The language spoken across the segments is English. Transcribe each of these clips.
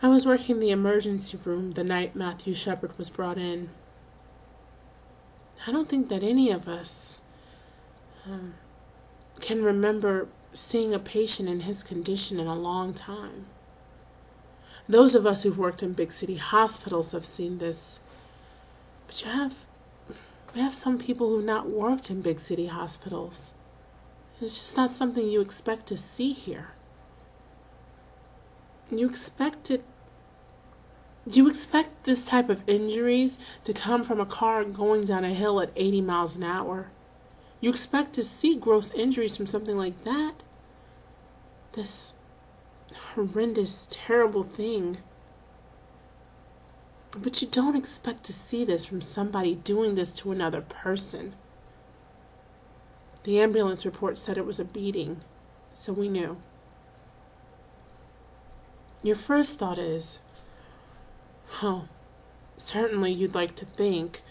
I was working the emergency room the night Matthew Shepard was brought in. I don't think that any of us can remember seeing a patient in his condition in a long time. Those of us who've worked in big city hospitals have seen this, but we have some people who've not worked in big city hospitals. It's just not something you expect to see here. You expect this type of injuries to come from a car going down a hill at 80 miles an hour. You expect to see gross injuries from something like that. This horrendous, terrible thing. But you don't expect to see this from somebody doing this to another person. The ambulance report said it was a beating, so we knew. Your first thought is, certainly you'd like to think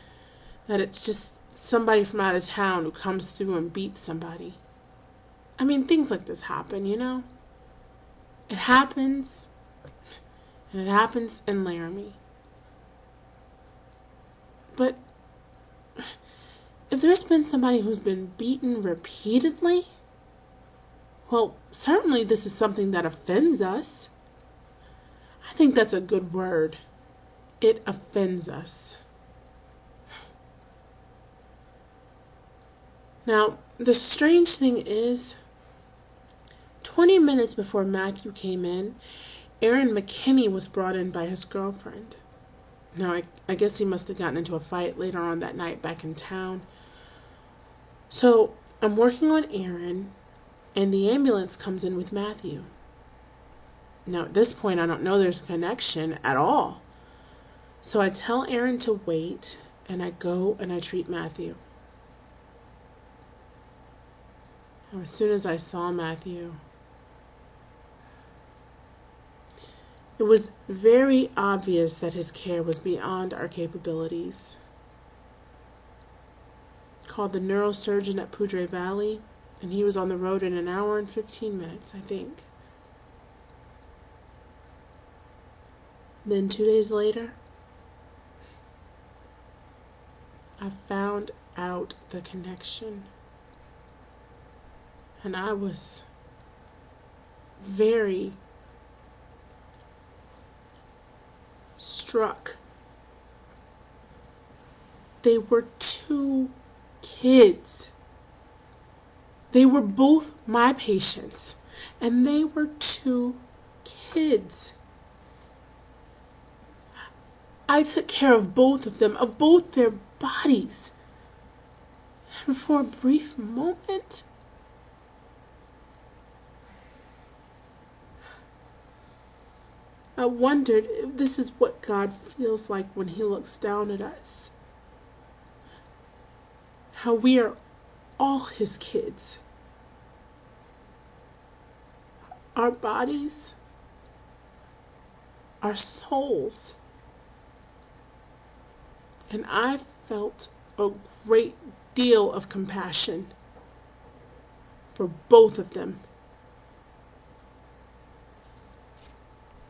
that it's just somebody from out of town who comes through and beats somebody. I mean, things like this happen, you know? It happens, and it happens in Laramie. But if there's been somebody who's been beaten repeatedly, well, certainly this is something that offends us. I think that's a good word. It offends us. Now, the strange thing is, 20 minutes before Matthew came in, Aaron McKinney was brought in by his girlfriend. Now, I guess he must have gotten into a fight later on that night back in town. So, I'm working on Aaron, and the ambulance comes in with Matthew. Now, at this point, I don't know there's a connection at all. So I tell Aaron to wait, and I go and I treat Matthew. And as soon as I saw Matthew, it was very obvious that his care was beyond our capabilities. Called the neurosurgeon at Poudre Valley, and he was on the road in an hour and 15 minutes, I think. Then 2 days later, I found out the connection. And I was very struck. They were two kids. They were both my patients, and they were two kids. I took care of both of them, of both their bodies. And for a brief moment, I wondered if this is what God feels like when He looks down at us. How we are all His kids. Our bodies, our souls. And I felt a great deal of compassion for both of them.